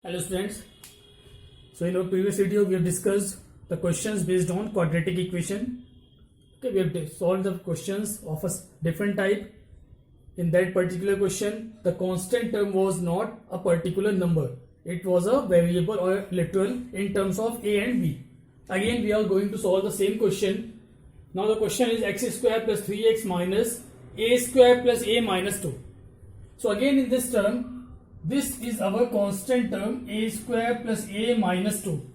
Hello students. So in our previous video we have discussed the questions based on quadratic equation. Okay, we have solved the questions of a different type. In that particular question, the constant term was not a particular number. It was a variable or literal in terms of a and b. Again we are going to solve the same question. Now the question is x square plus 3x minus a square plus a minus 2. So again in this term, this is our constant term a square plus a minus 2.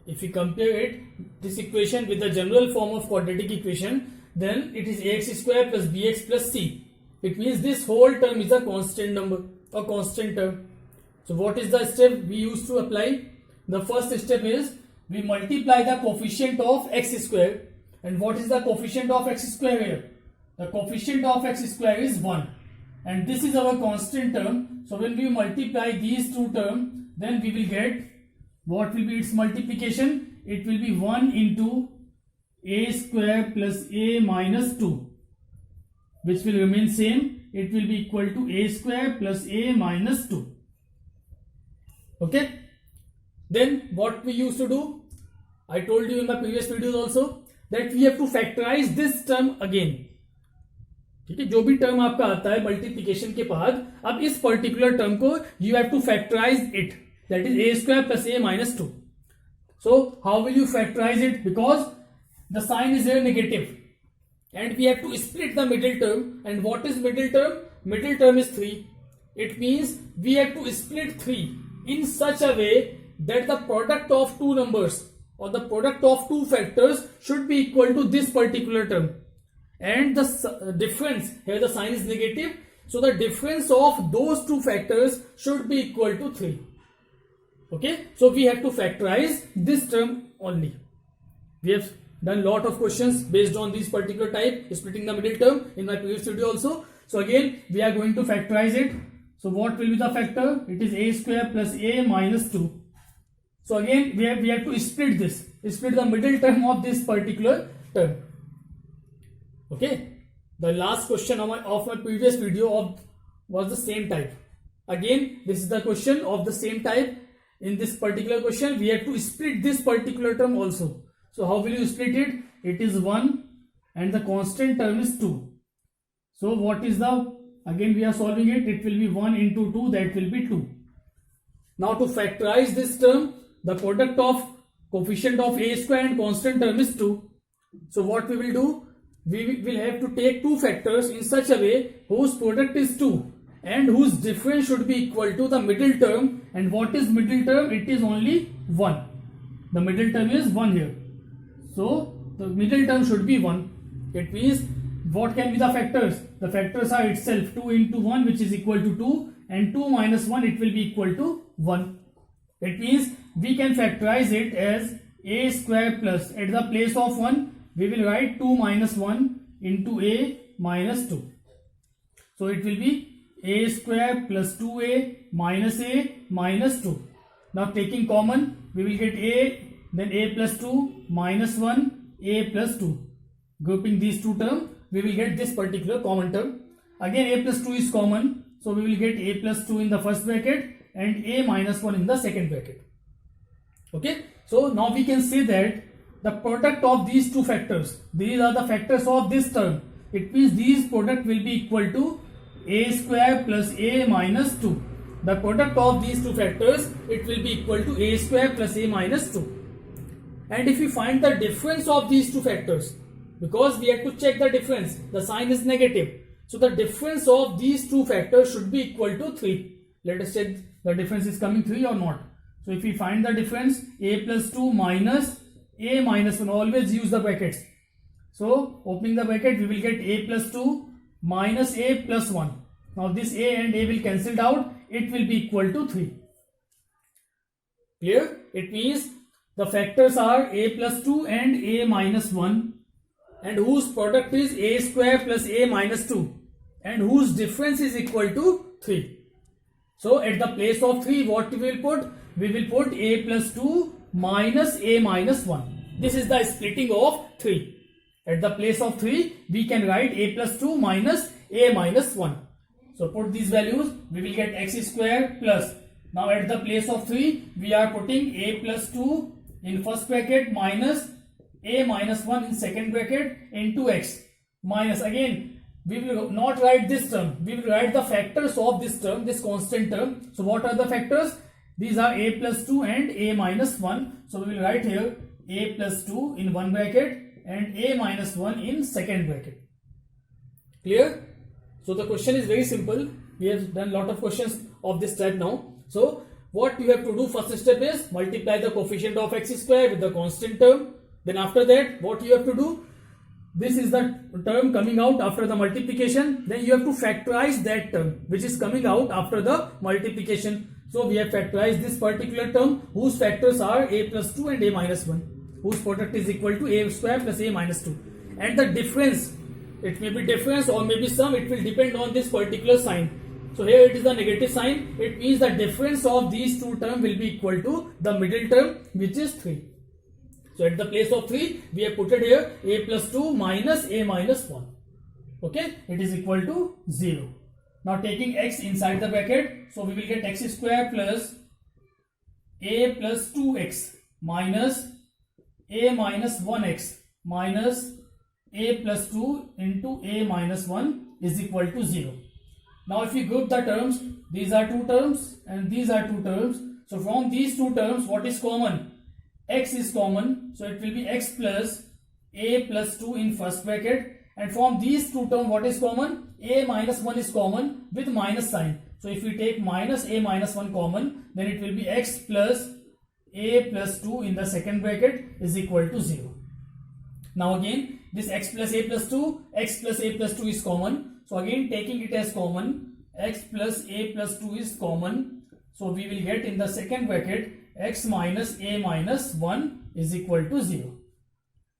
If we compare it, this equation with the general form of quadratic equation, then it is ax square plus bx plus c. It means this whole term is a constant number or constant term. So what is the step we used to apply? The first step is we multiply the coefficient of x square. And what is the coefficient of x square here? The coefficient of x square is 1. And this is our constant term. So when we multiply these two terms, then we will get, what will be its multiplication? It will be 1 into a square plus a minus 2, which will remain same. It will be equal to a square plus a minus 2. Okay. Then what we used to do, I told you in my previous videos also, that we have to factorize this term again. ठीक है, जो भी term आपका आता है multiplication के बाद, अब इस पर्टिकुलर टर्म को you have to factorize it, that is a square plus a minus 2. So how will you factorize it? Because the sign is there negative and we have to split the middle term. And what is middle term? Middle term is 3. It means we have to split 3 in such a way that the product of two numbers or the product of two factors should be equal to this particular term. And the difference, here the sign is negative, so the difference of those two factors should be equal to 3. Okay, so we have to factorize this term only. We have done lot of questions based on this particular type, splitting the middle term, in my previous video also. So again we are going to factorize it. So what will be the factor? It is a square plus a minus 2. So again we have to split this, split the middle term of this particular term. Okay, the last question of my previous video was the same type. Again this is the question of the same type. In this particular question we have to split this particular term also. So how will you split it? It is 1 and the constant term is 2. So what is the, again we are solving it, it will be 1 into 2, that will be 2. Now to factorize this term, the product of coefficient of a square and constant term is 2. So what we will do? We will have to take two factors in such a way whose product is 2 and whose difference should be equal to the middle term. And what is middle term? It is only 1. The middle term is 1 here. So the middle term should be 1. It means what can be the factors? The factors are itself 2 into 1, which is equal to 2, and 2 minus 1, it will be equal to 1. It means we can factorize it as a square plus, at the place of 1 we will write 2 minus 1 into a minus 2. So it will be a square plus 2a minus 2. Now taking common, we will get a, then a plus 2 minus 1, a plus 2. Grouping these two terms, we will get this particular common term. Again a plus 2 is common, so we will get a plus 2 in the first bracket and a minus 1 in the second bracket. Okay, so now we can say that the product of these two factors, these are the factors of this term. It means these product will be equal to a square plus a minus 2. The product of these two factors, it will be equal to a square plus a minus 2. And if we find the difference of these two factors, because we have to check the difference, the sign is negative, so the difference of these two factors should be equal to 3. Let us check the difference is coming 3 or not. So if we find the difference, a plus 2 minus a minus 1, always use the brackets. So opening the bracket, we will get a plus 2 minus a plus 1. Now this a and a will cancelled out, it will be equal to 3. Clear? It means the factors are a plus 2 and a minus 1, and whose product is a square plus a minus 2, and whose difference is equal to 3. So at the place of 3, what we will put? We will put a plus 2 minus a minus 1. This is the splitting of 3. At the place of 3, we can write a plus 2 minus a minus 1. So put these values, we will get x square plus Now at the place of 3, we are putting a plus 2 in first bracket minus a minus 1 in second bracket into x minus, again we will not write this term, we will write the factors of this term, this constant term. So what are the factors? These are a plus 2 and a minus 1. So we will write here a plus 2 in one bracket and a minus 1 in second bracket. Clear? So the question is very simple. We have done lot of questions of this type now. So what you have to do, first step is multiply the coefficient of x square with the constant term. Then after that, what you have to do, this is the term coming out after the multiplication. Then you have to factorize that term which is coming out after the multiplication. So we have factorized this particular term whose factors are a plus 2 and a minus 1, whose product is equal to a square plus a minus 2. And the difference, it may be difference or maybe sum, it will depend on this particular sign. So here it is the negative sign. It means the difference of these two terms will be equal to the middle term, which is 3. So at the place of 3, we have put it here a plus 2 minus a minus 1. Okay, it is equal to 0. Now taking x inside the bracket, so we will get x square plus a plus 2x minus a minus 1x minus a plus 2 into a minus 1 is equal to 0. Now if you group the terms, these are two terms and these are two terms. So from these two terms, what is common? X is common. So it will be x plus a plus 2 in first bracket. And from these two terms, what is common? A minus 1 is common with minus sign. So if we take minus a minus 1 common, then it will be x plus a plus 2 in the second bracket is equal to 0. Now again, this x plus a plus 2, x plus a plus 2 is common. So again taking it as common, x plus a plus 2 is common. So we will get in the second bracket x minus a minus 1 is equal to 0.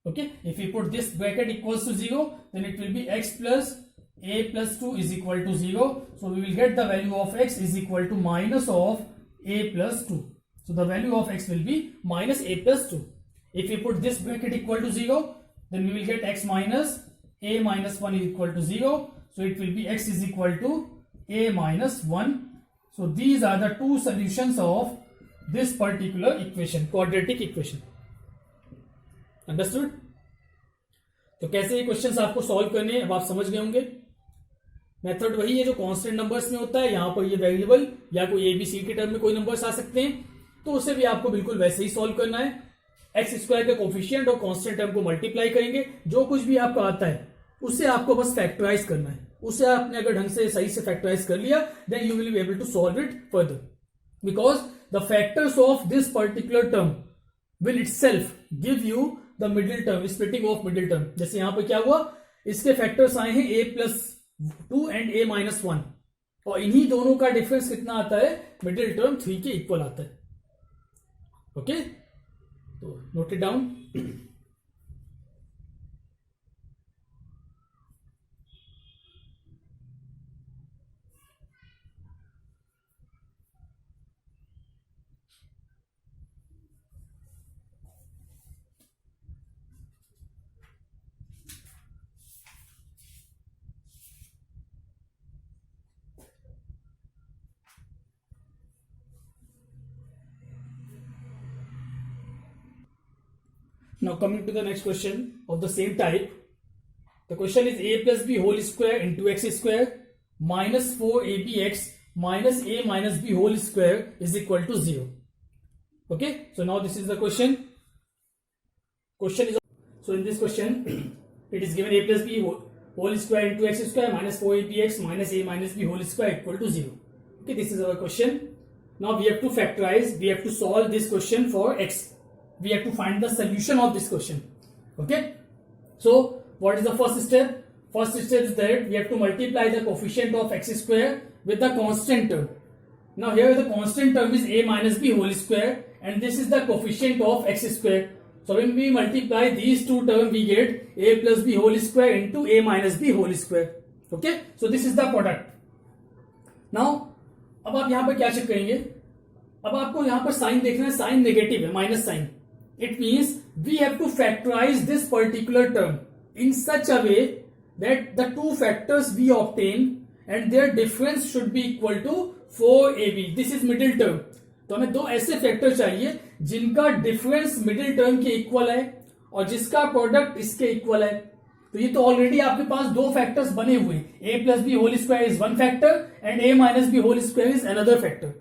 Okay, if we put this bracket equals to 0, then it will be x plus a plus 2 is equal to 0. So we will get the value of x is equal to minus of a plus 2. So the value of x will be minus a plus 2. If we put this bracket equal to 0, then we will get x minus a minus 1 is equal to 0. So it will be x is equal to a minus 1. So these are the two solutions of this particular equation, quadratic equation. Understood? तो कैसे ये questions आपको solve करने हैं अब आप समझ गए होंगे. मेथड वही है जो कांस्टेंट नंबर्स में होता है. यहां पर ये वेरिएबल या कोई एबीसी के टर्म में कोई नंबर्स आ सकते हैं, तो उसे भी आपको बिल्कुल वैसे ही सॉल्व करना है. एक्स स्क्वायर के कोफिशिएंट और कांस्टेंट टर्म को मल्टीप्लाई करेंगे. जो कुछ भी आपको आता है उसे आपको बस फैक्टराइज करना है. उसे आपने अगर ढंग से सही से फैक्टराइज कर लिया, then you will be able to solve it further, because the factors of this particular term will itself give you the middle term, splitting of middle term. जैसे यहां पर क्या हुआ, इसके फैक्टर्स आए हैं a plus 2 and a minus 1, और इन्हीं दोनों का डिफरेंस कितना आता है, मिडिल टर्म 3 के इक्वल आता है. ओके, तो note it down. Now coming to the next question of the same type. The question is a plus b whole square into x square minus 4abx minus a minus b whole square is equal to 0. Okay, so now this is the question. So in this question it is given a plus b whole square into x square minus 4abx minus a minus b whole square equal to 0. Okay, this is our question. Now we have to factorize, we have to solve this question for x. We have to find the solution of this question. Okay, so what is the first step? First step is that we have to multiply the coefficient of x square with the constant term. Now here the constant term is a minus b whole square, and this is the coefficient of x square. So when we multiply these two terms, we get a plus b whole square into a minus b whole square. Okay, so this is the product. Now अब आप यहाँ पर क्या check करेंगे, अब आपको यहाँ पर साइन देखना है, साइन नेगेटिव है, minus sign. It means we have to factorize this particular term in such a way that the two factors we obtain and their difference should be equal to 4ab, this is middle term. तो हमें दो ऐसे factor चाहिए जिनका difference middle term के equal है और जिसका प्रोडक्ट इसके इक्वल है। तो ये तो ऑलरेडी आपके पास दो फैक्टर्स बने हुए हैं, a plus b whole square is one factor and a minus b whole square is another factor.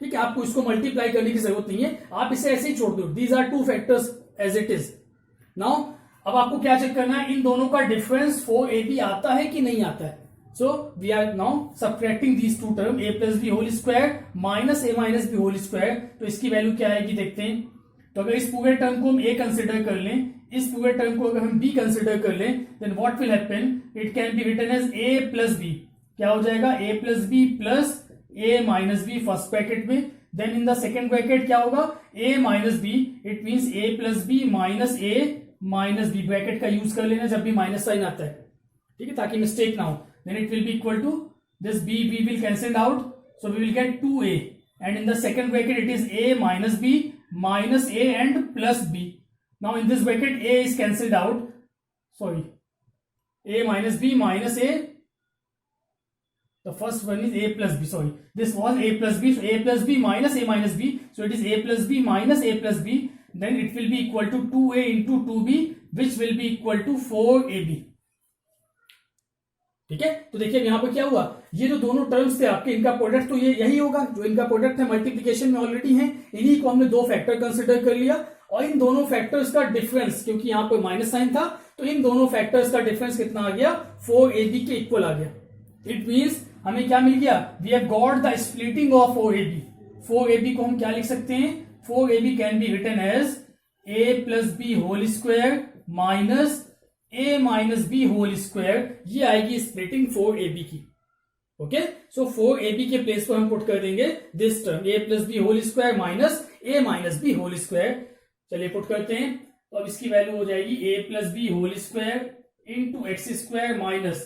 ठीक है, आपको इसको मल्टीप्लाई करने की जरूरत नहीं है, आप इसे ऐसे ही छोड़ दो, these are two factors as it is. Now अब आपको क्या चेक करना है, इन दोनों का डिफरेंस 4ab आता है कि नहीं आता है। So we are now subtracting these two term, a plus b whole square minus a minus b whole square. तो इसकी वैल्यू क्या आएगी देखते हैं। तो अगर इस पूरे टर्म को हम a कंसिडर कर लें, इस पूरे टर्म को अगर हम b कंसिडर कर लें, then what will happen, it can be written as a plus B. क्या हो जाएगा, a plus B plus a minus B first bracket में, then in the second bracket क्या होगा, a minus B, it means a plus B minus a minus B. Bracket का use कर लेना जब भी माइनस साइन आता है, ठीक है, ताकि मिस्टेक ना हो। Then it will be equal to this b will cancel out, so we will get 2a and in the second bracket it is a माइनस b minus a and plus b. Now in this bracket a is cancelled out, sorry, a minus b minus a, the first one is a plus b, sorry, this was a plus b, so a plus b minus a minus b, so it is a plus b minus a plus b, then it will be equal to 2a into 2b which will be equal to 4ab। ठीक है, तो देखिए यहां पर क्या हुआ, ये जो दोनों टर्म्स थे आपके, इनका प्रोडक्ट तो ये यही होगा, जो इनका प्रोडक्ट है मल्टीप्लिकेशन में ऑलरेडी है, इन्हीं को हमने दो फैक्टर कंसिडर कर लिया और इन दोनों फैक्टर्स का डिफरेंस, क्योंकि यहां पर माइनस साइन था, तो इन दोनों फैक्टर्स का डिफरेंस कितना आ गया, 4ab के इक्वल आ गया। इट मींस हमें क्या मिल गया, we have got the splitting of 4ab। 4ab को हम क्या लिख सकते हैं, 4ab can be written as a plus b whole square minus a minus b whole square, ये आएगी स्प्लिटिंग 4ab की। ओके, सो 4ab के प्लेस पर हम पुट कर देंगे this term a plus b whole square minus a minus b whole square. चलिए put करते हैं, तो अब इसकी वैल्यू हो जाएगी a plus b whole square into x square minus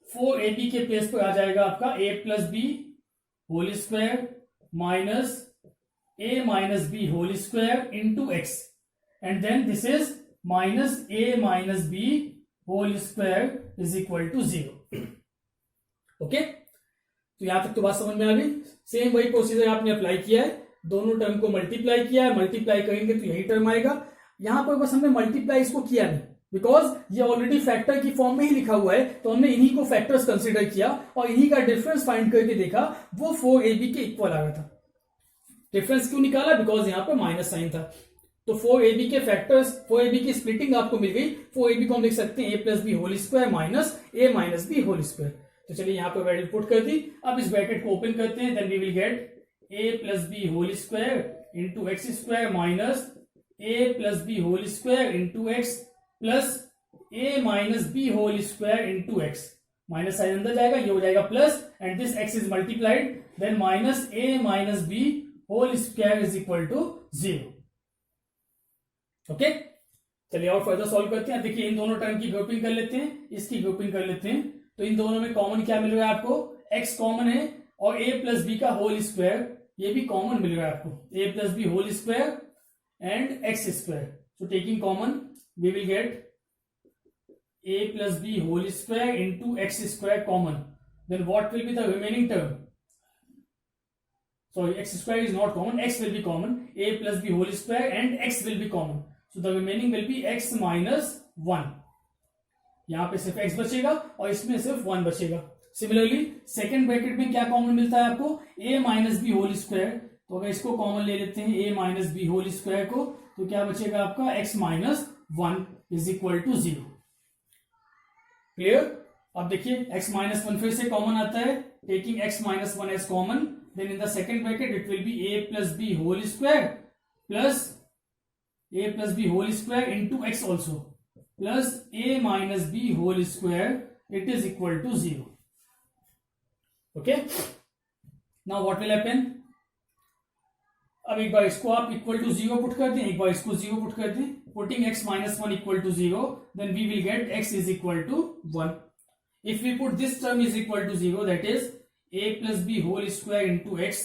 4ab के प्लेस पर आ जाएगा आपका a plus b whole square minus a minus b whole square into x, and then this is minus a minus b whole square is equal to 0। Okay, तो यहां तक तो बात समझ में आ गई। सेम वही प्रोसीजर आपने अप्लाई किया है, दोनों टर्म को मल्टीप्लाई किया है, मल्टीप्लाई करेंगे तो यही टर्म आएगा। यहां पर बस हमने मल्टीप्लाई इसको किया नहीं, बिकॉज ये ऑलरेडी फैक्टर की फॉर्म में ही लिखा हुआ है, तो हमने इन्हीं को फैक्टर्स कंसिडर किया और इन्हीं का डिफरेंस फाइंड करके देखा, वो 4ab के इक्वल आ रहा था। डिफरेंस क्यों निकाला, बिकॉज यहां पर माइनस साइन था। तो 4ab के फैक्टर्स, 4ab की स्प्लिटिंग आपको मिल गई। 4ab को हम लिख सकते हैं a plus b whole square minus a minus b whole square. तो चलिए यहां पर वैल्यू पुट कर दी। अब इस ब्रैकेट को ओपन करते हैं, then we will get a plus b whole square into x square minus a plus b whole square into x plus a minus b whole square into x. Minus sign अंदर जाएगा, ये हो जाएगा plus, and this x is multiplied, then minus a minus b whole square is equal to 0। Okay, चलिए और further solve करते हैं। देखिए इन दोनों टर्म की ग्रुपिंग कर लेते हैं, इसकी ग्रुपिंग कर लेते हैं। तो इन दोनों में कॉमन क्या मिल रहा है आपको, x कॉमन है और a प्लस बी का होल स्क्वायर ये भी कॉमन मिल रहा है आपको, a plus b whole square and x square. So taking common we will get a plus b whole square into x square common, then what will be the remaining term, sorry, x square is not common, x will be common, a plus b whole square and x will be common, so the remaining will be x minus 1। यहां पे सिर्फ x बचेगा और इसमें सिर्फ 1 बचेगा। Similarly second bracket में क्या कॉमन मिलता है आपको, a minus b whole square. तो अगर इसको कॉमन ले लेते हैं a minus b whole square को, तो क्या बचेगा आपका x minus 1 is equal to 0। Clear. अब देखिए x माइनस 1 फिर से कॉमन आता है, taking x minus 1 as common, then in the second bracket it will be a plus b whole square plus a plus b whole square into x also plus a minus b whole square, it is equal to 0। okay, now what will happen, अब एक बार इसको आप equal to 0 put कर दें, एक बार इसको 0 put कर दें, putting x minus 1 equal to 0, then we will get x is equal to 1। if we put this term is equal to 0, that is a plus b whole square into x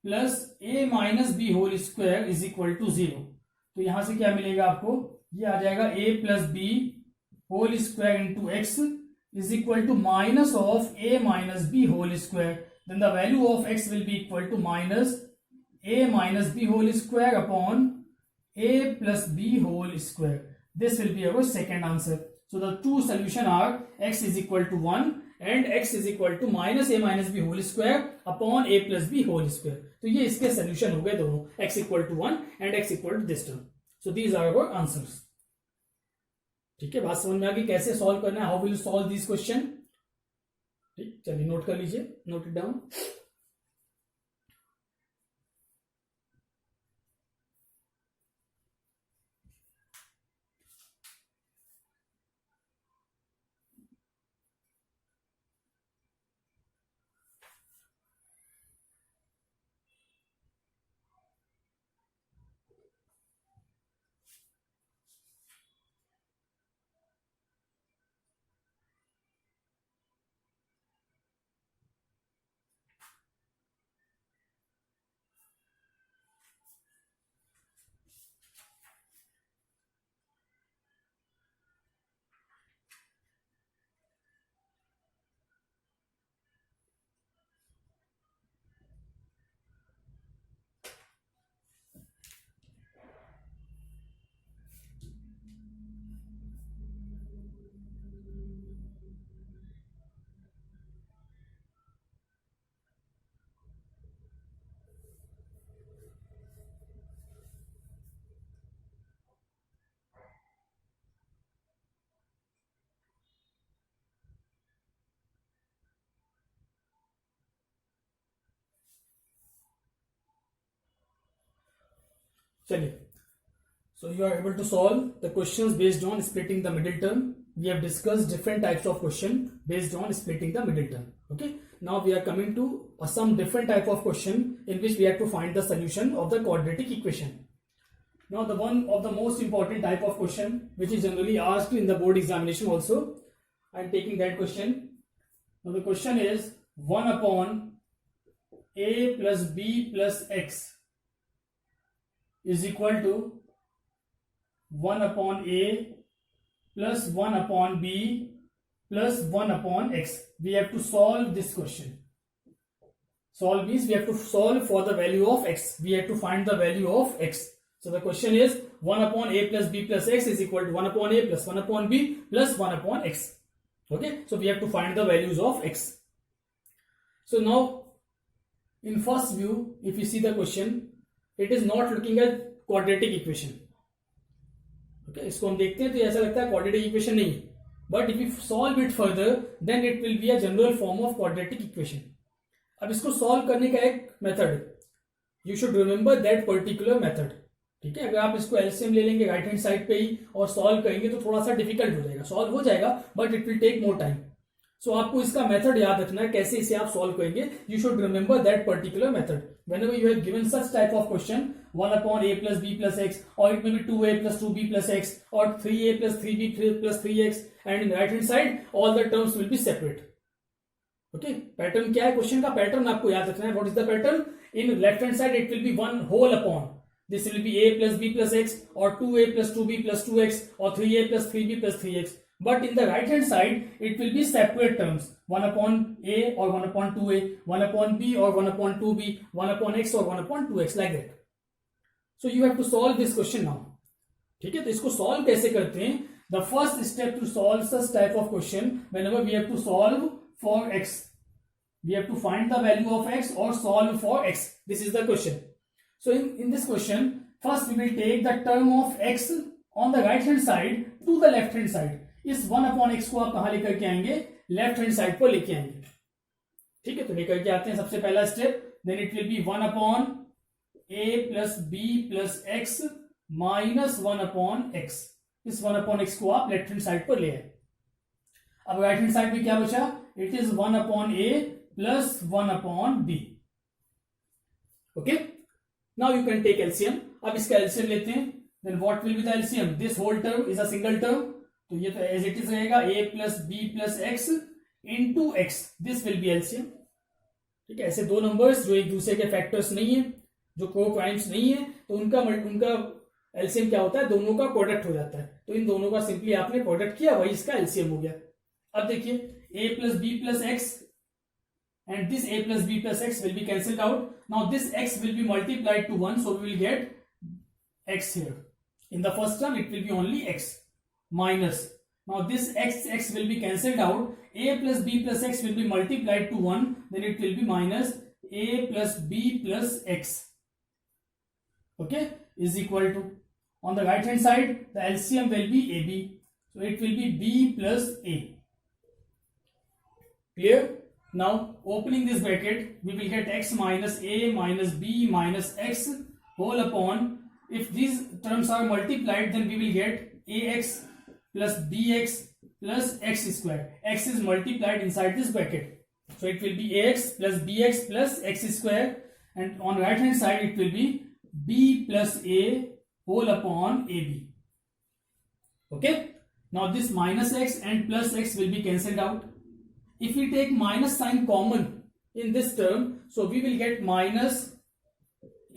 plus a minus b whole square is equal to 0। तो यहां से क्या मिलेगा आपको, ये आ जाएगा a plus b whole square into x is equal to minus of a minus b whole square। then the value of x will be equal to minus a minus b whole square upon a plus b whole square. This will be our second answer. So the two solution are x is equal to 1 and x is equal to minus a minus b whole square upon a plus b whole square. तो ये इसके solution हो गए दोनों, x equal to 1 and x equal to this term. So these are our answers. ठीक है, बात समझ में आ गई कैसे सॉल्व करना है, how will solve this question. ठीक, चलिए नोट कर लीजिए, नोट इट डाउन. चलिए, so you are able to solve the questions based on splitting the middle term. We have discussed different types of question based on splitting the middle term. Okay, now we are coming to some different type of question in which we have to find the solution of the quadratic equation. Now the one of the most important type of question which is generally asked in the board examination also, I am taking that question. Now the question is 1 upon a plus b plus x is equal to 1 upon a plus 1 upon b plus 1 upon x. We have to solve this question. Solve means we have to solve for the value of x. We have to find the value of x. So the question is 1 upon a plus b plus x is equal to 1 upon a plus 1 upon b plus 1 upon x. Okay, so we have to find the values of x. So now in first view, if you see the question, it is not looking at quadratic equation. Okay, इसको हम देखते हैं तो ऐसा लगता है quadratic equation नहीं, but if you solve it further then it will be a general form of quadratic equation. अब इसको solve करने का एक method, you should remember that particular method. ठीक है, अगर आप इसको LCM ले लेंगे राइट हैंड साइड पे ही और सॉल्व करेंगे तो थोड़ा सा डिफिकल्ट हो जाएगा, सॉल्व हो जाएगा but it will take more time. So आपको इसका मेथड याद रखना है कैसे इसे आप सॉल्व करेंगे. You should remember that particular method whenever you have given such type of question 1 upon a plus b plus x, or it may be 2a plus 2b plus x, or 3a plus 3b plus 3x, and in right hand side all the terms will be separate. Okay, pattern क्या है, question का pattern आपको याद रखना है. What is the pattern? In left hand side it will be 1 whole upon, this will be a plus b plus x, or 2a plus 2b plus 2x, or 3a plus 3b plus 3x. But in the right hand side it will be separate terms, 1 upon a or 1 upon 2a, 1 upon b or 1 upon 2b, 1 upon x or 1 upon 2x, like that. So you have to solve this question now. ठीक है, तो इसको solve कैसे करते हैं? The first step to solve such type of question, whenever we have to solve for x, we have to find the value of x or solve for x. This is the question. So in this question, first we will take the term of x on the right hand side to the left hand side. इस 1 upon x को आप कहां लेकर के आएंगे? Left hand side पर लेके आएंगे. ठीक है, तो लेकर के आते हैं सबसे पहला step. Then it will be 1 upon a plus b plus x minus 1 upon x. इस 1 upon x को आप लेफ्ट हैंड साइड पर ले आए. अब राइट हैंड साइड में क्या बचा? It is 1 upon a plus 1 upon b. Okay, now you can take LCM. अब इसका एलसीएम लेते हैं. Then what will be the LCM? This whole term is a single term, तो ये तो एज इट इज रहेगा a plus b plus x into x. This will be LCM. ठीक है, ऐसे दो नंबर्स जो एक दूसरे के फैक्टर्स नहीं है, जो को प्राइम्स नहीं है, तो उनका एलसीएम क्या होता है? दोनों का प्रोडक्ट हो जाता है. तो इन दोनों का सिंपली आपने प्रोडक्ट किया, वही इसका एलसीएम हो गया. अब देखिए a plus b plus x and this a plus b plus x will be cancelled out. Now this x will be multiplied to 1, so we will get x here. In the first term it will be only x minus. Now this x will be cancelled out. A plus b plus x will be multiplied to 1, then it will be minus a plus b plus x. Okay, is equal to, on the right hand side the LCM will be AB, so it will be b plus a. Clear? Now opening this bracket, we will get x minus a minus b minus x whole upon, if these terms are multiplied then we will get ax plus bx plus x square. X is multiplied inside this bracket, so it will be ax plus bx plus x square, and on right hand side it will be b plus a whole upon ab. Okay, now this minus x and plus x will be cancelled out. If we take minus sign common in this term, so we will get minus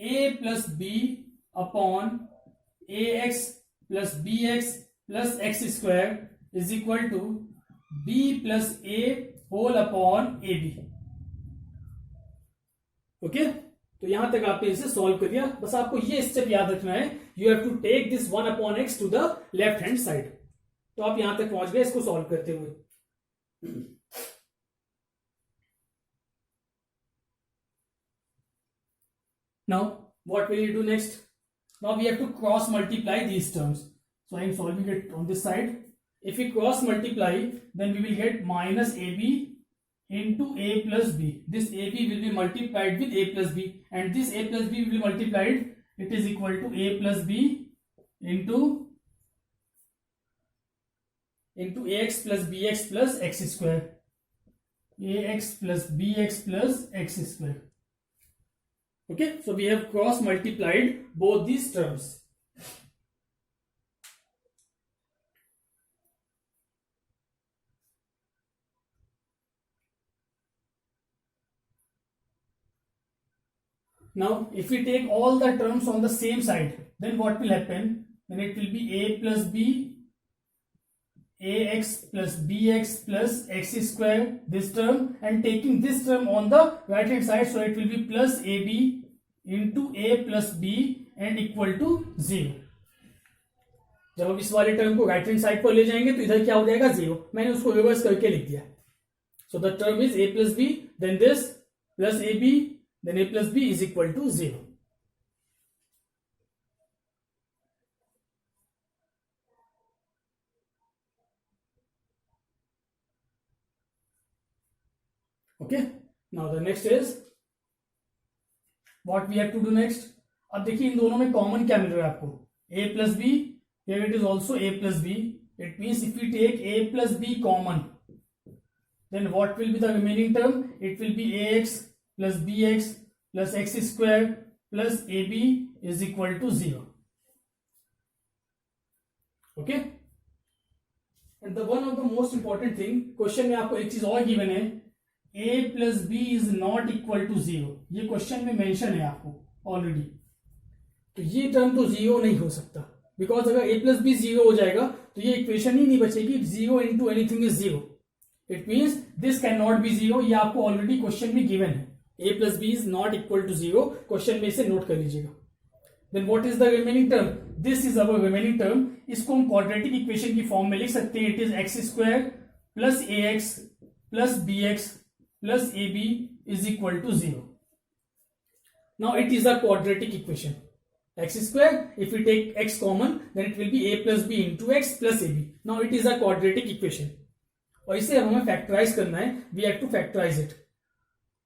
a plus b upon ax plus bx plus x square is equal to b plus a whole upon ab. Okay, तो यहां तक आपने इसे solve कर दिया. बस आपको ये स्टेप याद रखना है, you have to take this 1 upon x to the left hand side. तो आप यहां तक पहुंच गए इसको सॉल्व करते हुए. Now what will you do next? Now we have to cross multiply these terms. So I am solving it on this side. If we cross multiply, then we will get minus ab into a plus b. This ab will be multiplied with a plus b, and this a plus b will be multiplied. It is equal to a plus b into ax plus bx plus x square. Ax plus bx plus x square. Okay, so we have cross multiplied both these terms. Now if we take all the terms on the same side, then what will happen? Then it will be a plus b, ax plus bx plus x square, this term, and taking this term on the right hand side, so it will be plus ab into a plus b and equal to 0. जब हम इस वाले term को right hand side पर ले जाएंगे तो इधर क्या हो जाएगा 0. मैंने उसको रिवर्स करके लिख दिया. So the term is a plus b, then this plus ab, then a plus b is equal to 0. Okay, now the next is what we have to do next. अब देखिए इन दोनों में कॉमन क्या मिल रहा है आपको, a plus b, here it is also a plus b. It means if we take a plus b common, then what will be the remaining term? It will be ax plus bx plus x square plus ab is equal to 0. Okay, and the one of the most important thing, question में आपको एक चीज और given है, a plus b is not equal to 0. ये question में mention है आपको ऑलरेडी. तो ये टर्म तो 0 नहीं हो सकता, बिकॉज अगर a plus b 0 हो जाएगा तो ये इक्वेशन ही नहीं बचेगी. 0 into anything is 0. It means this cannot be 0. ये आपको ऑलरेडी क्वेश्चन में गिवन है. a plus b is not equal to 0. Question में इसे नोट कर लीजिएगा. Then what is the remaining term? This is our remaining term. इसको हम क्वाड्रेटिक इक्वेशन की फॉर्म में लिख सकते हैं. It is x square plus ax plus bx plus ab is equal to 0. Now it is a quadratic equation. X square, if we take x common, then it will be a plus b into x plus ab. Now it is a quadratic equation. और इसे हमें factorise करना है. We have to factorize it.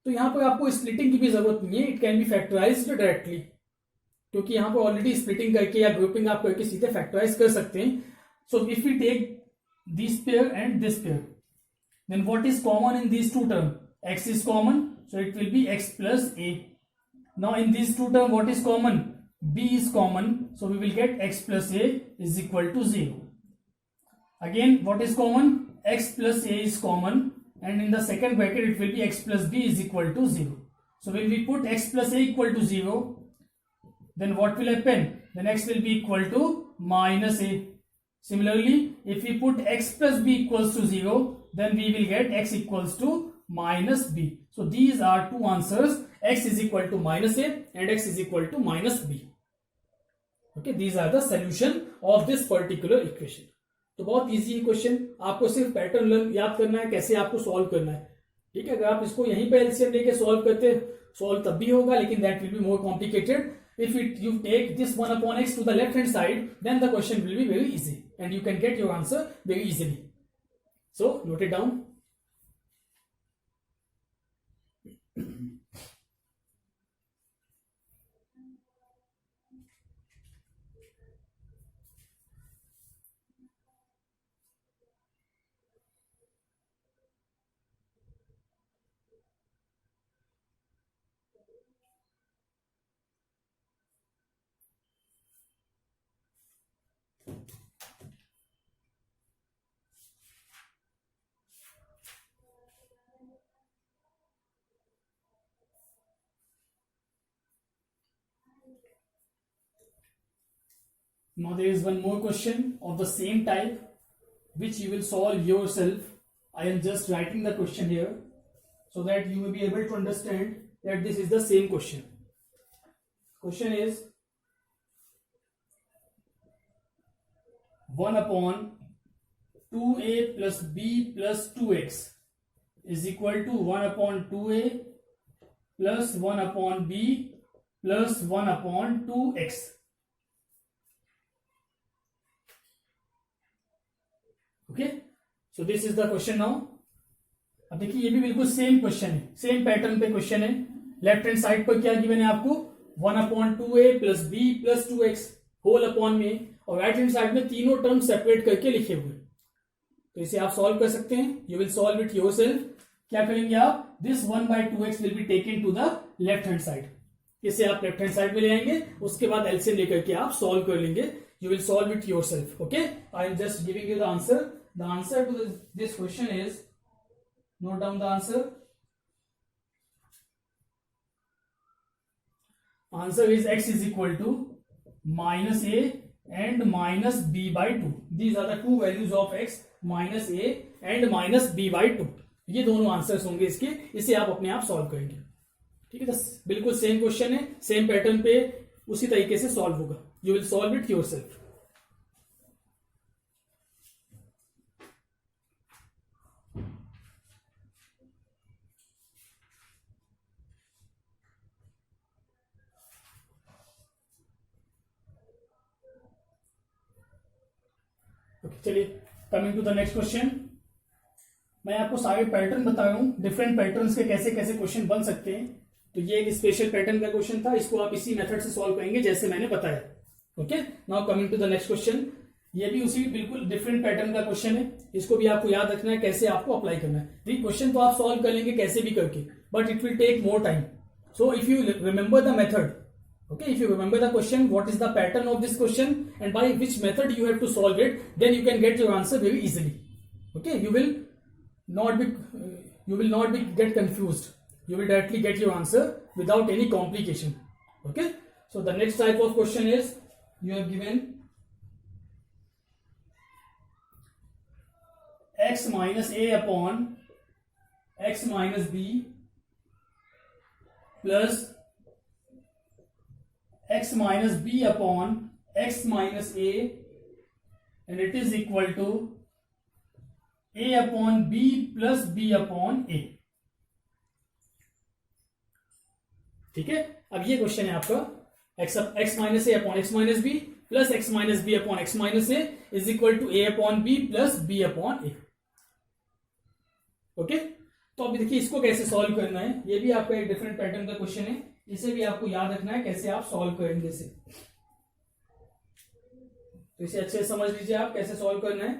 तो यहां पर आपको splitting की भी जरूरत नहीं है. It can B factorised directly, क्योंकि यहां पर ऑलरेडी स्प्लिटिंग करके या ग्रुपिंग आप करके सीधे फैक्टराइज कर सकते हैं. So if we take this pair and this pair, then what is common in these two terms? X is common, so it will be x plus a. Now in these two terms, what is common? B is common, so we will get x plus a is equal to 0. Again, what is common? X plus a is common, and in the second bracket it will be x plus b is equal to 0. So when we put x plus a equal to 0, then what will happen? Then x will be equal to minus a. Similarly, if we put x plus b equals to 0, then we will get x equals to minus b. So these are two answers. X is equal to minus a and x is equal to minus b. Okay, these are the solution of this particular equation. तो बहुत easy question, आपको सिर्फ pattern याद करना है, कैसे आपको solve करना है. ठीक है, अगर आप इसको यहीं पे एलसीएम लेके सॉल्व करते, सॉल्व तब भी होगा, लेकिन that will be more complicated. If you take this 1 upon x to the left hand side, then the question will be very easy and you can get your answer very easily. So note it down. Now there is one more question of the same type which you will solve yourself. I am just writing the question here so that you will be able to understand that this is the same question. Question is 1 upon 2a plus b plus 2x is equal to 1 upon 2a plus 1 upon b plus 1 upon 2x. Okay, so this is the question now. अब देखिए ये भी बिल्कुल same question है, same pattern पे question है. Left hand side पर क्या गिवन है आपको, 1 upon 2a plus b plus 2x whole upon में, और राइट हैंड साइड में तीनों टर्म सेपरेट करके लिखे हुए. तो इसे आप सॉल्व कर सकते हैं. You will solve it yourself. क्या करेंगे आप, this 1/2x will be taken to the left hand side. इसे आप लेफ्ट हैंड साइड में ले आएंगे, उसके बाद एलसीएम लेकर के आप सॉल्व कर लेंगे. You will solve it yourself. Okay, I am just giving you the answer. The answer to this question is, note down the answer. Answer is x is equal to minus a and minus b by 2. These are the two values of x, minus a and minus b by 2. ये दोनों answers होंगे इसके. इसे आप अपने आप solve करेंगे. ठीक है, बिल्कुल सेम क्वेश्चन है, सेम पैटर्न पे उसी तरीके से सॉल्व होगा. You will solve it yourself. चलिए, coming to the next question. मैं आपको सारे पैटर्न बता रहा हूं, डिफरेंट पैटर्न्स के कैसे कैसे क्वेश्चन बन सकते हैं. तो ये एक स्पेशल पैटर्न का क्वेश्चन था, इसको आप इसी मेथड से सॉल्व करेंगे जैसे मैंने बताया. Okay, now coming to the next question. ये भी उसी बिल्कुल डिफरेंट पैटर्न का क्वेश्चन है. इसको भी आपको याद रखना है कैसे आपको अप्लाई करना है. देखिए क्वेश्चन तो आप सॉल्व कर लेंगे कैसे भी करके, but it will take more time. So if you remember the method, okay, if you remember the question, what is the pattern of this question and by which method you have to solve it, then you can get your answer very easily. Okay, you will not be get confused. You will directly get your answer without any complication. Okay, so the next type of question is, you have given x minus a upon x minus b plus x minus b upon x minus a, and it is equal to a upon b plus b upon a. ठीक है, अब ये question है आपका, x minus a upon x minus b plus x minus b upon x minus a is equal to a upon b plus b upon a. Okay, तो अभी देखिए इसको कैसे सॉल्व करना है. ये भी आपका एक डिफरेंट पैटर्न का क्वेश्चन है, इसे भी आपको याद रखना है कैसे आप सॉल्व करेंगे इसे. तो इसे अच्छे से समझ लीजिए आप कैसे सॉल्व करना है.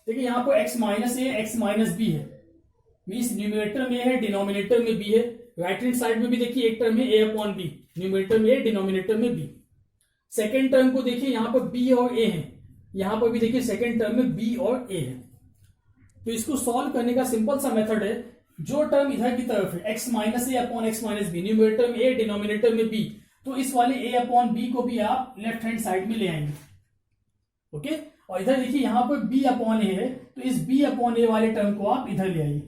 देखिए यहां पर x माइनस ए एक्स माइनस बी है, मीन्स न्यूमिनेटर में है, डिनोमिनेटर में बी है. राइट हैंड साइड में भी देखिए एक टर्म है a अपॉन बी, न्यूमिनेटर में ए, डिनोमिनेटर में बी. सेकेंड टर्म को देखिए यहां पर b और a है, यहां पर भी देखिए सेकेंड टर्म में b और a है. तो इसको सॉल्व करने का सिंपल सा मेथड है, जो टर्म इधर की तरफ है x माइनस ए upon x minus B, numerator में a, डिनोमिनेटर में b, तो इस वाले a अपॉन b को भी आप लेफ्ट हैंड साइड में ले आएंगे. ओके, और इधर देखिए यहां पर b अपॉन a है, तो इस b अपॉन a वाले टर्म को आप इधर ले आइए.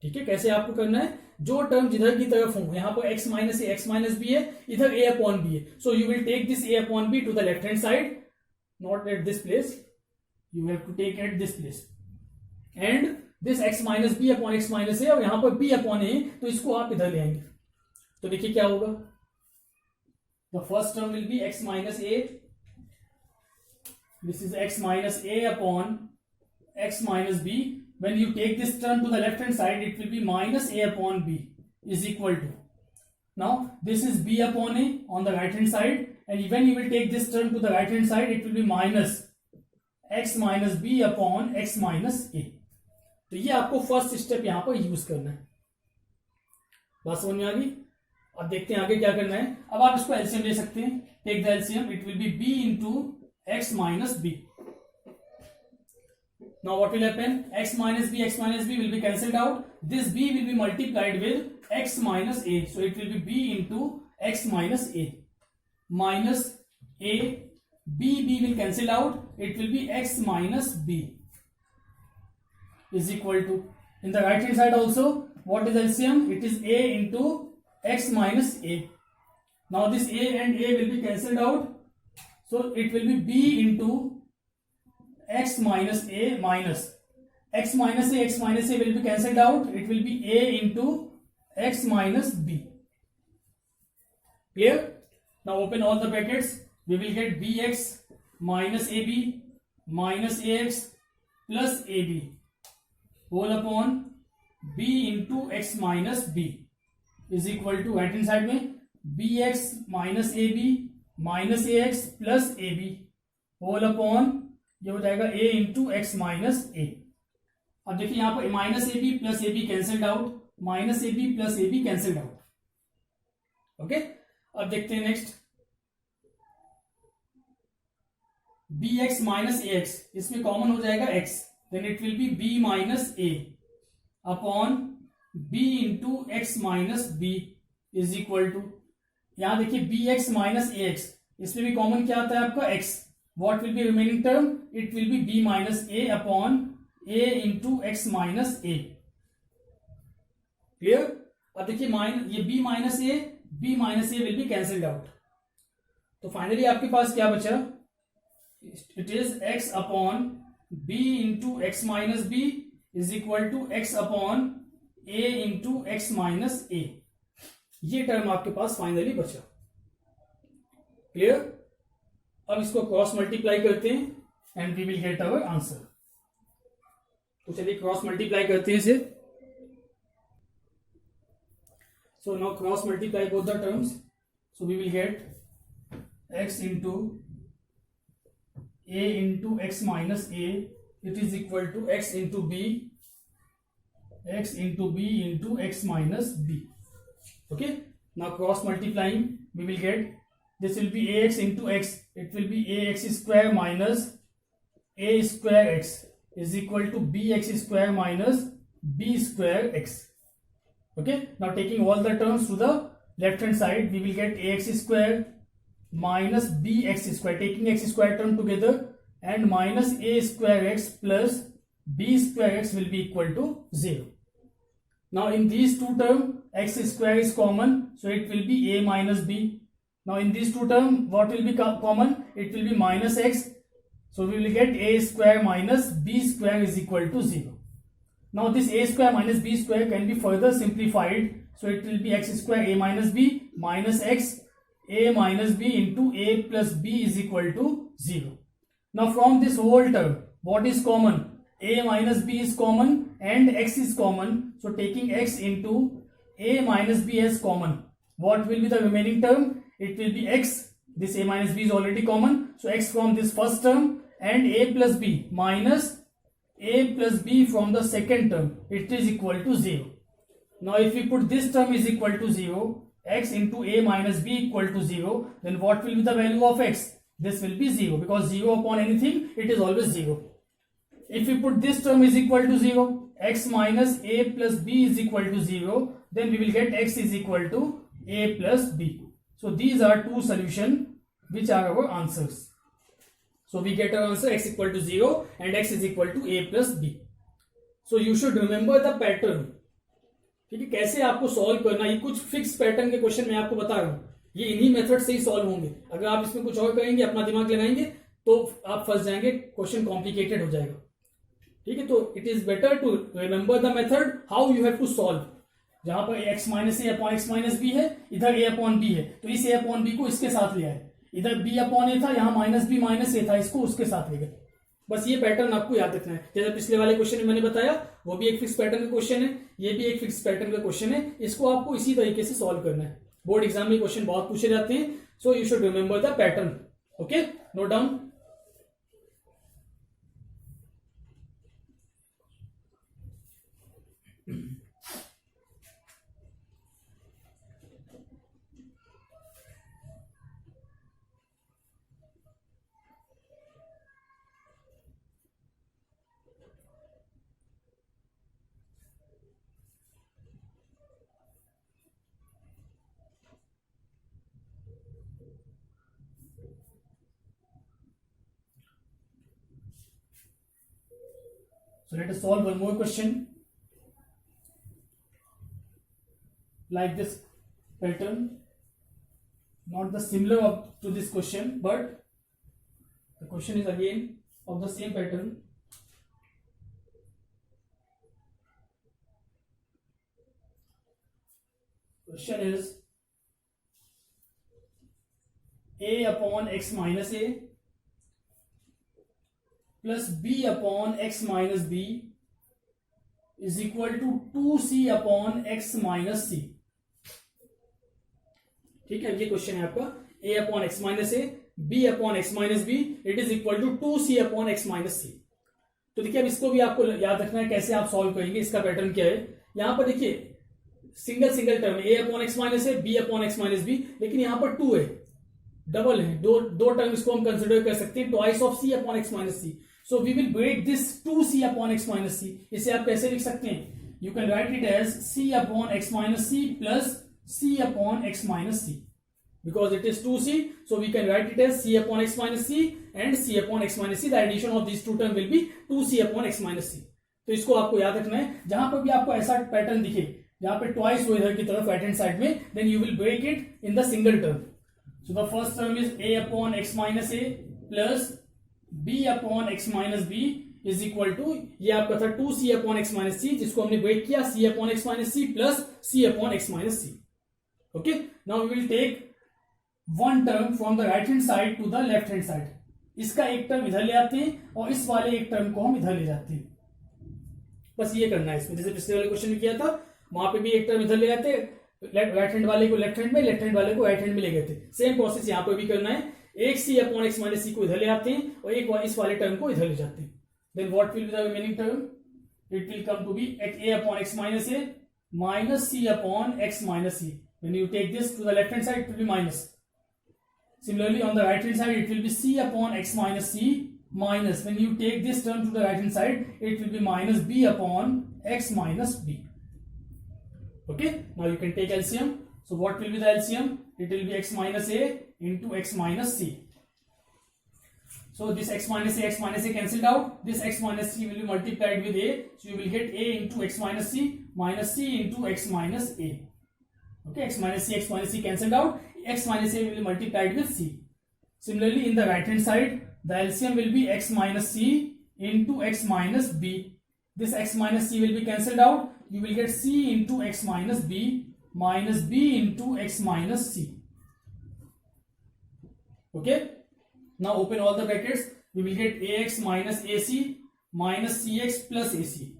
ठीक है, कैसे आपको करना है, जो टर्म जिधर की तरफ हो, यहां पर x माइनस ए एक्स माइनस बी है, इधर a अपॉन बी है, so you will take this a upon B to the left hand side, not at this place, you have to take at this place, and this x minus B upon x minus A, और यहां पर b upon ए, तो इसको आप इधर ले आएंगे, तो देखिए क्या होगा, the first term will be x minus A, this is x minus a upon x minus b. When you take this term to the left hand side, it will be minus a upon b is equal to, now this is b upon a on the right hand side, and when you will take this term to the right hand side, it will be minus x minus b upon x minus a. तो ये आपको first step यहां पर use करना है, बात समझ में आ गई। अब देखते हैं आगे क्या करना है। अब आप इसको एलसीएम ले सकते हैं, take the LCM, it will be b into x minus b. Now what will happen? X minus b will be cancelled out. This b will be multiplied with x minus a. So it will be b into x minus a. Minus a, b will cancel out. It will be x minus b is equal to, in the right hand side also, what is LCM? It is a into x minus a. Now this a and a will be cancelled out. So it will be b into x minus a minus x minus a will be cancelled out. It will be a into x minus b. Clear? Now open all the brackets. We will get bx minus ab minus ax plus ab whole upon b into x minus b is equal to, right hand side में bx minus ab minus ए x plus ए b whole upon, ये हो जाएगा a into x minus a. अब देखिए यहां पर minus a b plus A b cancelled out, minus a b plus A b cancelled out. Okay, अब देखते हैं नेक्स्ट, बी एक्स माइनस ए एक्स, इसमें कॉमन हो जाएगा x, then it will be b minus A upon b into x minus B is equal to, यहां देखिए B x minus ए x, इसमें भी कॉमन क्या आता है आपका x, what will be remaining term, it will be b minus A upon a into x minus A. Clear? अब देखिए ये b minus A will be cancelled out, तो फाइनली आपके पास क्या बचा, it is x upon b into x minus B is equal to x upon a into x minus A. ये term आपके पास फाइनली बचा। क्लियर? अब इसको क्रॉस मल्टीप्लाई करते हैं and we will get our answer. तो चलिए क्रॉस मल्टीप्लाई करते हैं इसे। So now cross multiply both the terms, so we will get x into a into x minus a, it is equal to x into b into x minus b. Okay, now cross multiplying, we will get, this will be ax into x, it will be ax square minus a square x is equal to bx square minus b square x. Okay, now taking all the terms to the left hand side, we will get ax square minus bx square, taking x square term together, and minus a square x plus b square x will be equal to 0. Now in these two terms, x square is common, so it will be a minus b. Now in these two terms, what will be common? It will be minus x, so we will get a square minus b square is equal to 0. Now this a square minus b square can be further simplified, so it will be x square a minus b minus x a minus b into a plus b is equal to 0. Now from this whole term, what is common? A minus b is common and x is common, so taking x into a minus b as common, what will be the remaining term? It will be x, this a minus b is already common, so x from this first term and a plus b minus a plus b from the second term, it is equal to 0. Now if we put this term is equal to 0, x into a minus b equal to 0, then what will be the value of x? This will be 0, because 0 upon anything, it is always 0. If we put this term is equal to 0, x minus a plus b is equal to 0, then we will get x is equal to a plus b. So these are two solutions which are our answers. So we get our answer x equal to 0 and x is equal to a plus b. So you should remember the pattern ठीक है, कैसे आपको solve करना, ये कुछ fix pattern के question मैं आपको बता रहा हूं, ये इन्हीं मेथड से ही सॉल्व होंगे। अगर आप इसमें कुछ और करेंगे, अपना दिमाग लगाएंगे, तो आप फंस जाएंगे, क्वेश्चन कॉम्प्लिकेटेड हो जाएगा। ठीक है, तो it is better to remember the method how you have to solve. जहां पर x माइनस ए अपॉन एक्स माइनस बी है, इधर a अपॉन बी है, तो इस a अपॉन बी को इसके साथ ले आए। इधर b अपॉन ए था, यहाँ माइनस बी माइनस ए था, इसको उसके साथ ले गए। बस ये पैटर्न आपको याद रखना है। जैसे पिछले वाले क्वेश्चन में मैंने बताया, वो भी एक फिक्स पैटर्न का क्वेश्चन है, ये भी एक फिक्स पैटर्न का क्वेश्चन है। इसको आपको इसी तरीके से सॉल्व करना है। बोर्ड एग्जाम में क्वेश्चन बहुत पूछे जाते हैं, so you should remember the pattern. Okay, note down. So let us solve one more question like this pattern, not the similar to this question, but the question is again of the same pattern. Question is a upon x minus a plus b upon x minus b is equal to 2c upon x minus c। ठीक है, ये question है आपका a upon x minus A, b upon x minus B, it is equal to 2c upon x minus C. तो देखिए, अब इसको भी आपको याद रखना है कैसे आप सॉल्व करेंगे। इसका पैटर्न क्या है, यहां पर देखिए सिंगल टर्म है, a upon x minus A, b upon x minus b, लेकिन यहां पर 2 है, डबल है, दो टर्म इसको हम कंसिडर कर सकते हैं, twice of c upon x minus C. So we will break this 2c upon x minus C. इसे आप कैसे लिख सकते हैं, you can write it as c upon x minus C plus c upon x minus C, because it is 2c, so we can write it as c upon x minus c and c upon x minus c. The addition of these two term will be 2c upon x minus c. तो इसको आपको याद रखना है। जहां पर भी आपको ऐसा पैटर्न दिखे जहां पे ट्वाइस हो इधर की तरफ राइट हैंड साइड में, then you will break it in the single term. So the first term is a upon x minus a plus b upon x minus b is equal to, ये आपका था 2c upon x minus c, जिसको हमने break किया c upon x minus c plus c upon x minus c. Okay, now we will take one term from the right hand side to the left hand side. इसका एक term इधर ले आते हैं और इस वाले एक टर्म को हम इधर ले जाते हैं। बस ये करना है इसमें, जैसे पिछले वाले क्वेश्चन में किया था, वहां पे भी एक टर्म इधर ले आते, राइट हैंड वाले को लेफ्ट हैंड में, लेफ्ट हैंड वाले को राइट हैंड में ले गए थे। सेम प्रोसेस यहाँ पर भी करना है। एक c अपॉन एक्स माइनस सी को इधर ले आते हैं और एक इस वाले टर्म को इधर ले जाते हैं। Then what will be the remaining term, it will come to be a upon x minus a minus c upon x minus c. When you take this to the left hand side, it will be minus. Similarly, on the right hand side, it will be c upon x minus c minus, when you take this term to the right hand side, it will be minus b upon x minus b. Okay, now you can take LCM. So what will be the LCM? It will be x minus a into x minus c. So this x minus a cancelled out. This x minus c will be multiplied with a. So you will get a into x minus c into x minus a. Okay, x minus c cancelled out. X minus a will be multiplied with c. Similarly, in the right hand side, the LCM will be x minus c into x minus b. This x minus c will be cancelled out. You will get c into x minus b minus b into x minus c. Okay. Now open all the brackets. We will get ax minus ac minus cx plus ac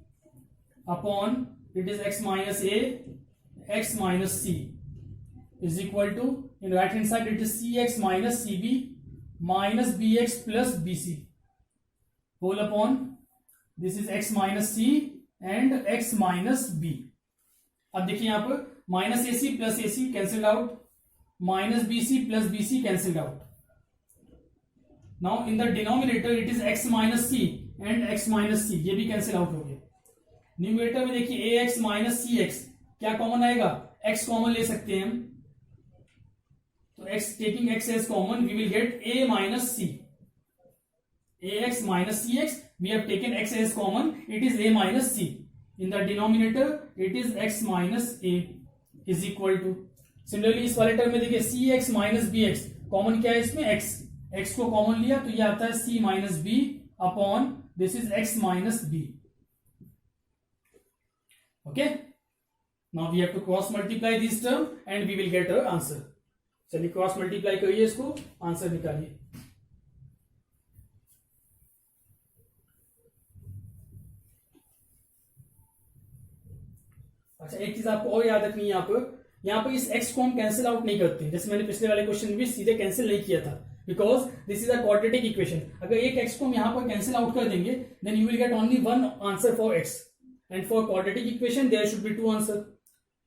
upon, it is x minus a, x minus c is equal to, in right hand side it is cx minus cb minus bx plus bc whole upon, this is x minus c and x minus b. अब देखिए यहां पर minus ac plus ac cancel out, minus bc plus bc cancel out. Now in the denominator it is x minus c and x minus c, ये भी cancel out हो गया। Numerator में देखिए ax माइनस cx, क्या common आएगा, x common ले सकते हैं हम, तो x, taking x as common, we will get a minus c. ax minus cx, we have taken x as common, it is a minus c. in the denominator it is x minus a is equal to, similarly इस वाले term में देखिए C X minus B X, common क्या है इसमें x, x को common लिया तो ये आता है c minus B upon this is x minus b. Okay, now we have to cross multiply this term and we will get our answer. चलिए क्रॉस मल्टीप्लाई करिए इसको, आंसर निकालिए. अच्छा, एक चीज आपको और याद रखनी है यहाँ पर इस x को हम कैंसिल आउट नहीं करते, जैसे मैंने पिछले वाले क्वेश्चन में भी सीधे कैंसिल नहीं किया था, because this is a quadratic equation. अगर एक x को हम यहाँ पर कैंसिल आउट कर देंगे then you will get only one answer for x, and for quadratic equation there should be two answer.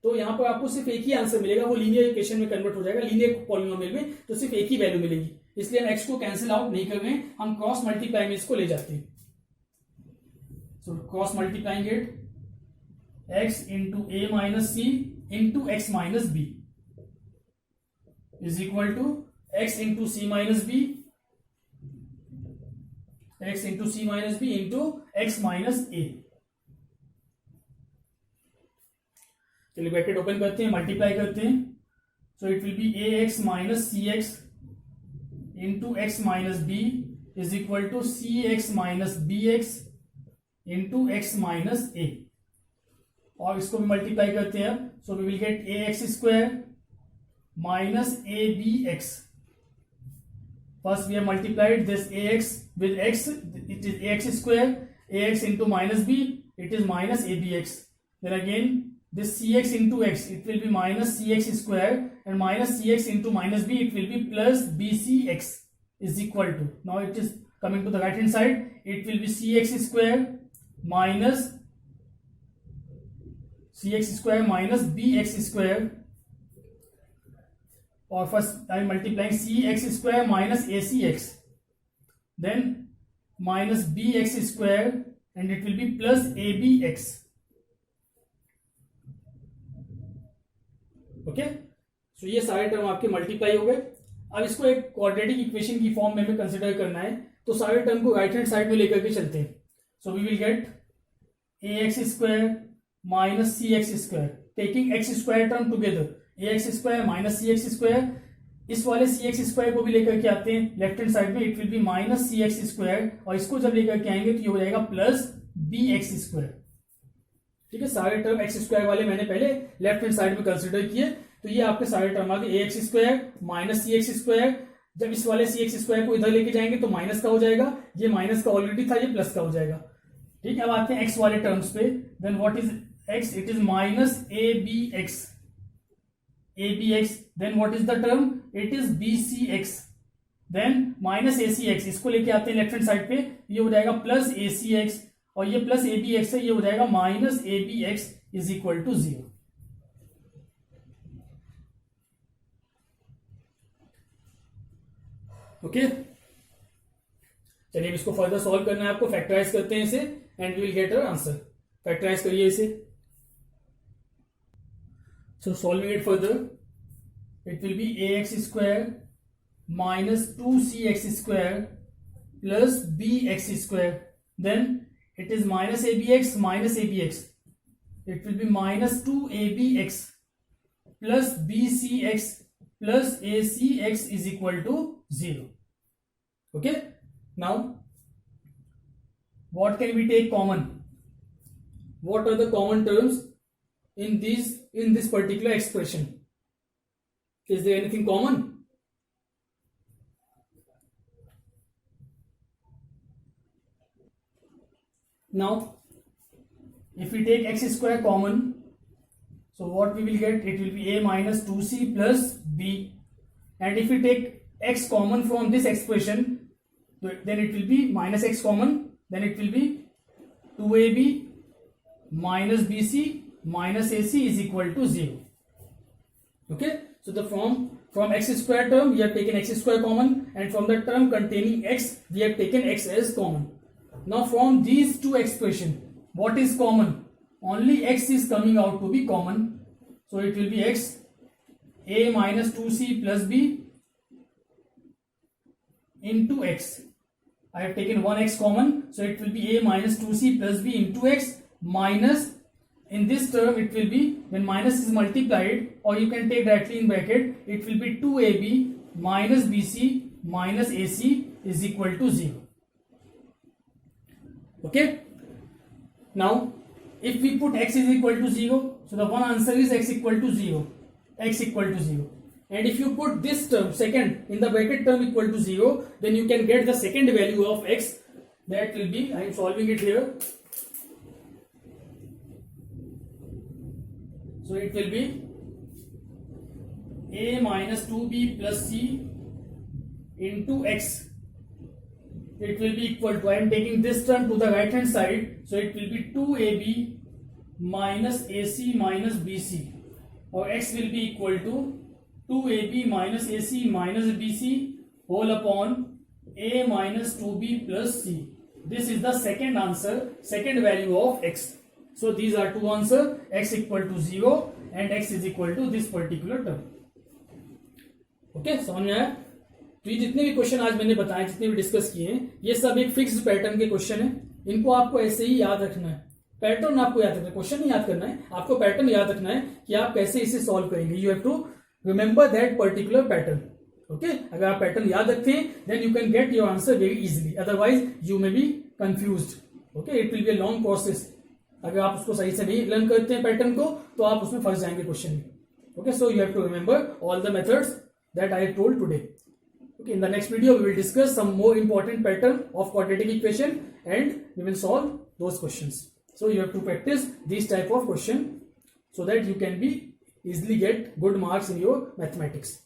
तो यहाँ पर आपको सिर्फ एक ही आंसर मिलेगा, वो लीनियर इक्वेशन में कन्वर्ट हो जाएगा, लीनियर पॉलिनोमियल में, तो सिर्फ एक ही वैल्यू मिलेगी. इसलिए हम x को कैंसिल आउट नहीं कर रहे हैं, हम क्रॉस मल्टीप्लाई में इसको ले जाते हैं. So cross multiplying it x into a minus c into x minus b is equal to x into c minus b, x into c minus b into x minus a. चलिए bracket open करते हैं, multiply करते हैं. So it will B ax minus cx into x minus b is equal to cx minus bx into x minus a. और इसको भी multiply करते हैं. So we will get a x square minus a B x. First we have multiplied this a x with x, it is a x square, a x into minus B, it is minus a B x. Then again this c x into x, it will be minus C x square, and minus C x into minus B, it will be plus b C x is equal to, now it is coming to the right hand side, it will be C x square minus C x square minus B X square, और first I multiplying C x square minus A C X, then minus B X square, and it will be plus A B X. Okay, so ये सारे term आपके multiply हो गए. अब इसको एक quadratic equation की फॉर्म में हमें कंसिडर करना है, तो सारे टर्म को राइट हैंड साइड में लेकर के चलते हैं. So we will get a x square minus C x square, taking x square term together, a x square minus C x square. इस वाले सी एक्स स्क्वायर को भी लेकर के आते हैं लेफ्ट हैंड साइड में, it will be minus C x square, और इसको जब लेकर के आएंगे तो ये हो जाएगा प्लस बी एक्स स्क्वायर. ठीक है, सारे टर्म एक्स स्क्वायर वाले मैंने पहले लेफ्ट हैंड साइड में कंसिडर किए, तो ये आपके सारे टर्म आ गए. ए एक्स स्क्वायर माइनस सी एक्स स्क्वायर, जब इस वाले सी एक्स स्क्वायर को इधर लेके जाएंगे तो माइनस का हो जाएगा, ये माइनस का ऑलरेडी था, ये प्लस का हो जाएगा. ठीक है, अब आते हैं एक्स वाले टर्म्स पे. Then what is x, it is minus abx, then what is the term, it is bcx, then minus acx, इसको लेके आते हैं लेफ्ट हैंड साइड पे, ये हो जाएगा प्लस acx, और ये प्लस abx है, ये हो जाएगा minus abx is equal to 0. Okay, चलिए इसको फर्दर सॉल्व करना है आपको. फैक्टराइज करते हैं इसे and we will get our answer. Factorise करिए इसे. So solving it further, it will be ax square minus 2cx square plus bx square. Then it is minus abx minus abx. It will be minus 2abx plus bcx plus acx is equal to 0. Okay. Now, what can we take common? What are the common terms in this particular expression? Is there anything common? Now if we take x square common, so what we will get, it will be a minus 2c plus b, and if we take x common from this expression, then it will be minus x common, then it will be 2ab minus bc minus ac is equal to 0. Okay, so the from x square term we have taken x square common, and from the term containing x we have taken x as common. Now from these two expression, what is common? Only x is coming out to be common, so it will be x a minus 2c plus b into x. I have taken one x common, so it will be a minus 2c plus b into x minus in this term it will be, when minus is multiplied, or you can take directly in bracket, it will be 2ab minus bc minus ac is equal to 0. Okay, now if we put x is equal to 0, so the one answer is x equal to 0, x equal to 0. And if you put this term second in the bracket term equal to 0, then you can get the second value of x. That will be, I am solving it here. So it will be a minus 2b plus c into x. It will be equal to, I am taking this term to the right hand side, so it will be 2ab minus ac minus bc, or x will be equal to 2ab minus ac minus bc whole upon a minus 2b plus c. This is the second answer, second value of x. So these are two answers, x equal to 0 and x is equal to this particular term. Okay, समझ में आया? तो ये जितने भी question आज मैंने बताए, जितने भी डिस्कस किए हैं, ये सब एक फिक्स्ड पैटर्न के क्वेश्चन है. इनको आपको ऐसे ही याद रखना है. पैटर्न आपको याद रखना है, क्वेश्चन नहीं याद करना है, आपको पैटर्न याद रखना है कि आप कैसे इसे सॉल्व करेंगे. You have to remember that particular pattern. Okay, अगर आप पैटर्न याद रखते हैं then you can get your answer very easily, otherwise you may be confused. Okay, it will be a long process. अगर आप उसको सही से नहीं लर्न करते हैं पैटर्न को, तो आप उसमें फंस जाएंगे क्वेश्चन में. Okay, so you have to remember all the methods that I have told today. Okay, in the next video we will discuss some more important pattern of quadratic equation and we will solve those questions. So you have to practice these type of question so that you can be easily get good marks in your mathematics.